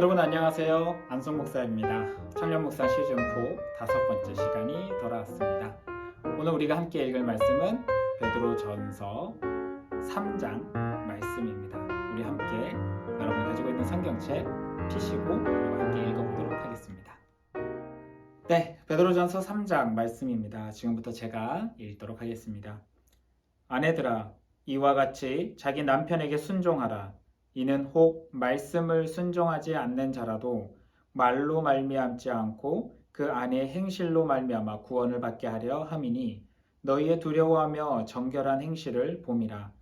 여러분 안녕하세요. 안성 목사입니다. 청년 목사 시즌 4 5번째 시간이 돌아왔습니다. 오늘 우리가 함께 읽을 말씀은 베드로전서 3장 말씀입니다. 우리 함께 여러분이 가지고 있는 성경책 펴시고 그리고 함께 읽어보도록 하겠습니다. 네, 베드로전서 3장 말씀입니다. 지금부터 제가 읽도록 하겠습니다. 아내들아, 이와 같이 자기 남편에게 순종하라. 이는 혹 말씀을 순종하지 않는 자라도 말로 말미암지 않고 그 안의 행실로 말미암아 구원을 받게 하려 함이니 너희의 두려워하며 정결한 행실을 봄이라.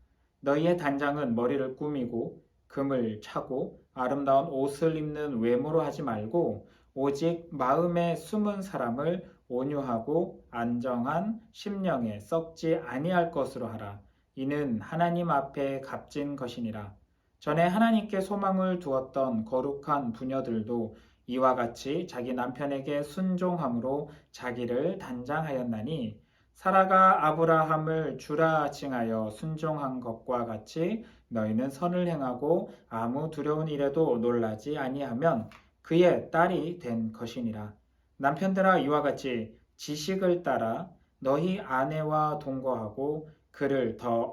너희의 단장은 머리를 꾸미고 금을 차고 아름다운 옷을 입는 외모로 하지 말고 오직 마음에 숨은 사람을 온유하고 안정한 심령에 썩지 아니할 것으로 하라. 이는 하나님 앞에 값진 것이니라. 전에 하나님께 소망을 두었던 거룩한 부녀들도 이와 같이 자기 남편에게 순종함으로 자기를 단장하였나니 사라가 아브라함을 주라 칭하여 순종한 것과 같이 너희는 선을 행하고 아무 두려운 일에도 놀라지 아니하면 그의 딸이 된 것이니라. 남편들아, 이와 같이 지식을 따라 너희 아내와 동거하고 그를 더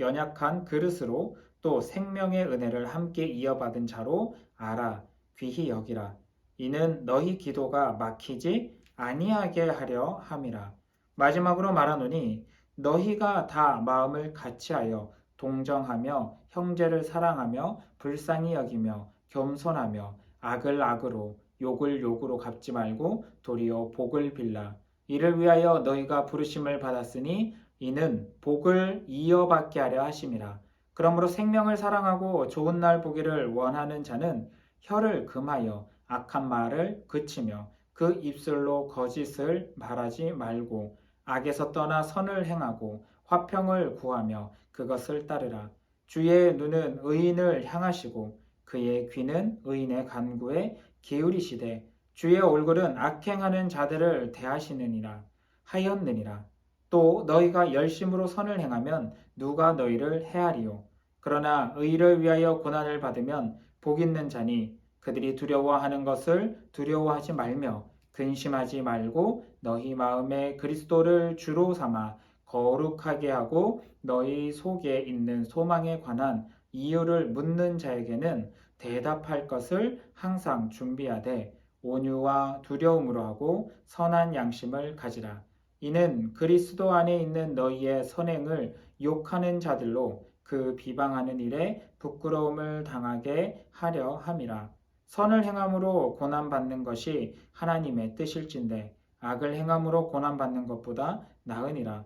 연약한 그릇으로 또 생명의 은혜를 함께 이어받은 자로 알아 귀히 여기라. 이는 너희 기도가 막히지 아니하게 하려 함이라. 마지막으로 말하노니 너희가 다 마음을 같이하여 동정하며 형제를 사랑하며 불쌍히 여기며 겸손하며 악을 악으로 욕을 욕으로 갚지 말고 도리어 복을 빌라. 이를 위하여 너희가 부르심을 받았으니 이는 복을 이어받게 하려 하심이라. 그러므로 생명을 사랑하고 좋은 날 보기를 원하는 자는 혀를 금하여 악한 말을 그치며 그 입술로 거짓을 말하지 말고 악에서 떠나 선을 행하고 화평을 구하며 그것을 따르라. 주의 눈은 의인을 향하시고 그의 귀는 의인의 간구에 기울이시되 주의 얼굴은 악행하는 자들을 대하시느니라 하였느니라. 또 너희가 열심으로 선을 행하면 누가 너희를 해하리요. 그러나 의를 위하여 고난을 받으면 복 있는 자니 그들이 두려워하는 것을 두려워하지 말며 근심하지 말고 너희 마음에 그리스도를 주로 삼아 거룩하게 하고 너희 속에 있는 소망에 관한 이유를 묻는 자에게는 대답할 것을 항상 준비하되 온유와 두려움으로 하고 선한 양심을 가지라. 이는 그리스도 안에 있는 너희의 선행을 욕하는 자들로 그 비방하는 일에 부끄러움을 당하게 하려 함이라. 선을 행함으로 고난받는 것이 하나님의 뜻일진데 악을 행함으로 고난받는 것보다 나으니라.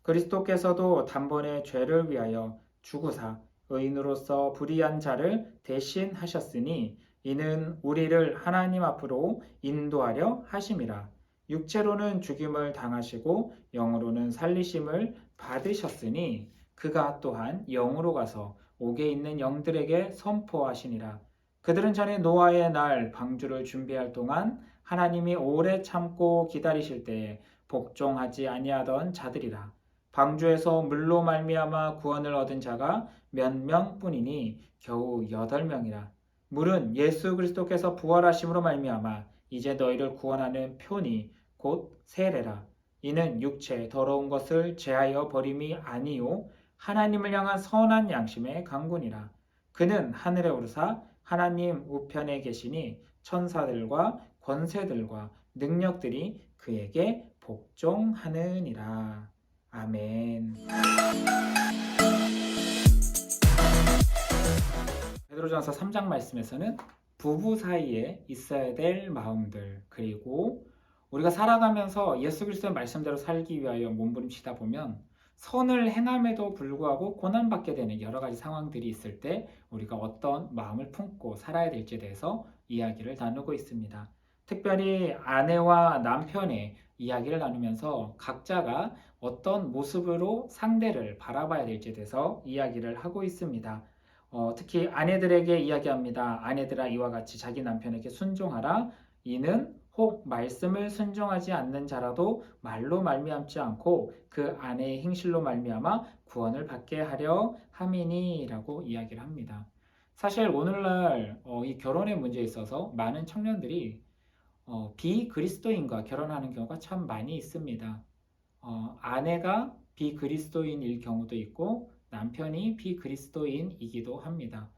그리스도께서도 단번에 죄를 위하여 죽으사 의인으로서 불의한 자를 대신하셨으니 이는 우리를 하나님 앞으로 인도하려 하심이라. 육체로는 죽임을 당하시고 영으로는 살리심을 받으셨으니 그가 또한 영으로 가서 옥에 있는 영들에게 선포하시니라. 그들은 전에 노아의 날 방주를 준비할 동안 하나님이 오래 참고 기다리실 때에 복종하지 아니하던 자들이라. 방주에서 물로 말미암아 구원을 얻은 자가 몇 명뿐이니 겨우 8명이라. 물은 예수 그리스도께서 부활하심으로 말미암아 이제 너희를 구원하는 표니 곧 세례라. 이는 육체 더러운 것을 제하여 버림이 아니요 하나님을 향한 선한 양심의 강군이라. 그는 하늘에 오르사 하나님 우편에 계시니 천사들과 권세들과 능력들이 그에게 복종하느니라. 아멘. 베드로전서 3장 말씀에서는 부부 사이에 있어야 될 마음들, 그리고 우리가 살아가면서 예수 그리스도의 말씀대로 살기 위하여 몸부림치다 보면 선을 행함에도 불구하고 고난받게 되는 여러 가지 상황들이 있을 때 우리가 어떤 마음을 품고 살아야 될지에 대해서 이야기를 나누고 있습니다. 특별히 아내와 남편의 이야기를 나누면서 각자가 어떤 모습으로 상대를 바라봐야 될지에 대해서 이야기를 하고 있습니다. 특히 아내들에게 이야기합니다. 아내들아, 이와 같이 자기 남편에게 순종하라. 이는 혹 말씀을 순종하지 않는 자라도 말로 말미암지 않고 그 안의 행실로 말미암아 구원을 받게 하려 함이니라고 이야기를 합니다. 사실 오늘날 이 결혼의 문제에 있어서 많은 청년들이 비그리스도인과 결혼하는 경우가 참 많이 있습니다. 아내가 비그리스도인일 경우도 있고 남편이 비그리스도인이기도 합니다.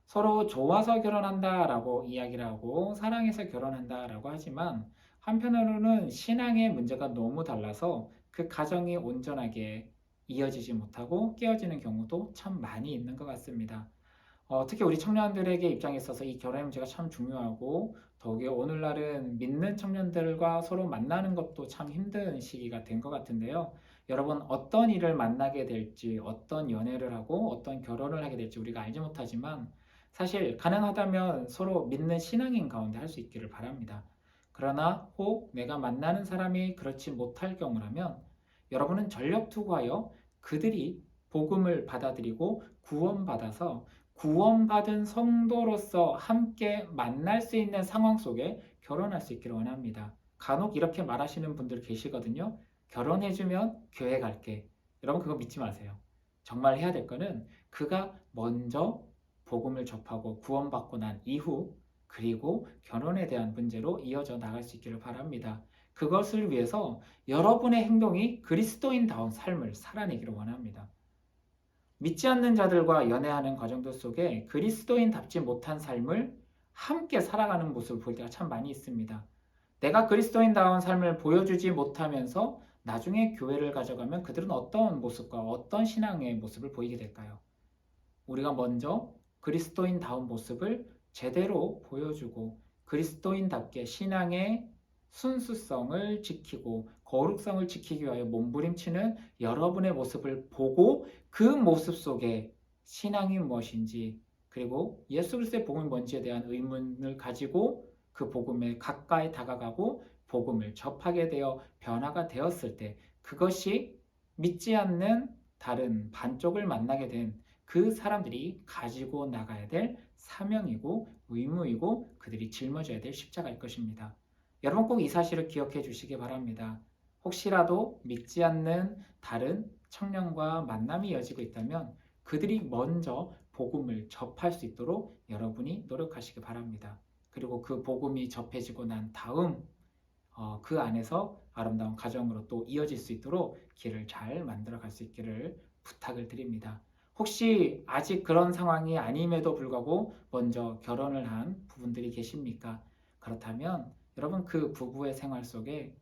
서로 좋아서 결혼한다라고 이야기를 하고 사랑해서 결혼한다라고 하지만 한편으로는 신앙의 문제가 너무 달라서 그 가정이 온전하게 이어지지 못하고 깨어지는 경우도 참 많이 있는 것 같습니다. 특히 우리 청년들에게 입장에 있어서 이 결혼의 문제가 참 중요하고 더욱이 오늘날은 믿는 청년들과 서로 만나는 것도 참 힘든 시기가 된 것 같은데요. 여러분 어떤 일을 만나게 될지 어떤 연애를 하고 어떤 결혼을 하게 될지 우리가 알지 못하지만 사실 가능하다면 서로 믿는 신앙인 가운데 할 수 있기를 바랍니다. 그러나 혹 내가 만나는 사람이 그렇지 못할 경우라면 여러분은 전력 투구하여 그들이 복음을 받아들이고 구원받아서 구원받은 성도로서 함께 만날 수 있는 상황 속에 결혼할 수 있기를 원합니다. 간혹 이렇게 말하시는 분들 계시거든요. 결혼해주면 교회 갈게. 여러분 그거 믿지 마세요. 정말 해야 될 거는 그가 먼저 복음을 접하고 구원받고 난 이후 그리고 결혼에 대한 문제로 이어져 나갈 수 있기를 바랍니다. 그것을 위해서 여러분의 행동이 그리스도인다운 삶을 살아내기를 원합니다. 믿지 않는 자들과 연애하는 과정들 속에 그리스도인답지 못한 삶을 함께 살아가는 모습을 볼 때가 참 많이 있습니다. 내가 그리스도인다운 삶을 보여주지 못하면서 나중에 교회를 가져가면 그들은 어떤 모습과 어떤 신앙의 모습을 보이게 될까요? 우리가 먼저 그리스도인다운 모습을 제대로 보여주고 그리스도인답게 신앙의 순수성을 지키고 거룩성을 지키기 위하여 몸부림치는 여러분의 모습을 보고 그 모습 속에 신앙이 무엇인지 그리고 예수 그리스도의 복음이 뭔지에 대한 의문을 가지고 그 복음에 가까이 다가가고 복음을 접하게 되어 변화가 되었을 때 그것이 믿지 않는 다른 반쪽을 만나게 된 그 사람들이 가지고 나가야 될 사명이고 의무이고 그들이 짊어져야 될 십자가일 것입니다. 여러분 꼭 이 사실을 기억해 주시기 바랍니다. 혹시라도 믿지 않는 다른 청년과 만남이 이어지고 있다면 그들이 먼저 복음을 접할 수 있도록 여러분이 노력하시기 바랍니다. 그리고 그 복음이 접해지고 난 다음 그 안에서 아름다운 가정으로 또 이어질 수 있도록 길을 잘 만들어 갈 수 있기를 부탁을 드립니다. 혹시 아직 그런 상황이 아님에도 불구하고 먼저 결혼을 한 부분들이 계십니까? 그렇다면 여러분 그 부부의 생활 속에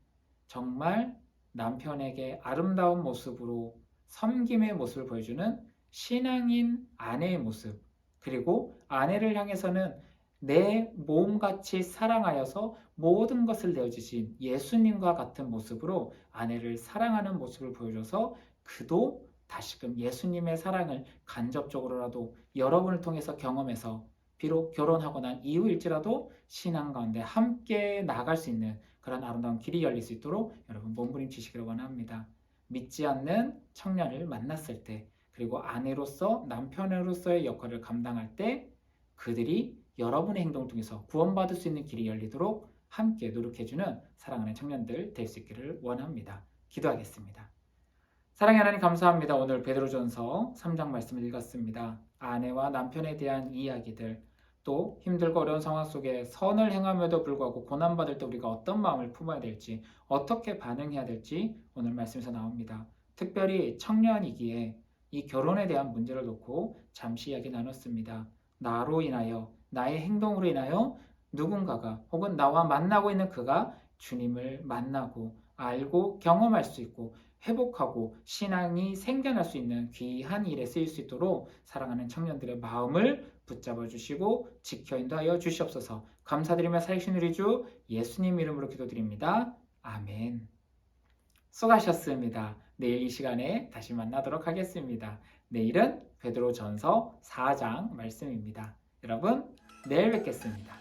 정말 남편에게 아름다운 모습으로 섬김의 모습을 보여주는 신앙인 아내의 모습 그리고 아내를 향해서는 내 몸같이 사랑하여서 모든 것을 내어주신 예수님과 같은 모습으로 아내를 사랑하는 모습을 보여줘서 그도 다시금 예수님의 사랑을 간접적으로라도 여러분을 통해서 경험해서 비록 결혼하고 난 이후일지라도 신앙 가운데 함께 나아갈 수 있는 그런 아름다운 길이 열릴 수 있도록 여러분 몸부림치시기를 원합니다. 믿지 않는 청년을 만났을 때 그리고 아내로서 남편으로서의 역할을 감당할 때 그들이 여러분의 행동을 통해서 구원받을 수 있는 길이 열리도록 함께 노력해주는 사랑하는 청년들 될 수 있기를 원합니다. 기도하겠습니다. 사랑의 하나님 감사합니다. 오늘 베드로전서 3장 말씀을 읽었습니다. 아내와 남편에 대한 이야기들 또 힘들고 어려운 상황 속에 선을 행함에도 불구하고 고난받을 때 우리가 어떤 마음을 품어야 될지 어떻게 반응해야 될지 오늘 말씀에서 나옵니다. 특별히 청년이기에 이 결혼에 대한 문제를 놓고 잠시 이야기 나눴습니다. 나로 인하여 나의 행동으로 인하여 누군가가 혹은 나와 만나고 있는 그가 주님을 만나고 알고 경험할 수 있고 회복하고 신앙이 생겨날 수 있는 귀한 일에 쓰일 수 있도록 사랑하는 청년들의 마음을 붙잡아 주시고 지켜 인도하여 주시옵소서. 감사드리며 살리신 우리 주 예수님 이름으로 기도드립니다. 아멘. 수고하셨습니다. 내일 이 시간에 다시 만나도록 하겠습니다. 내일은 베드로전서 4장 말씀입니다. 여러분 내일 뵙겠습니다.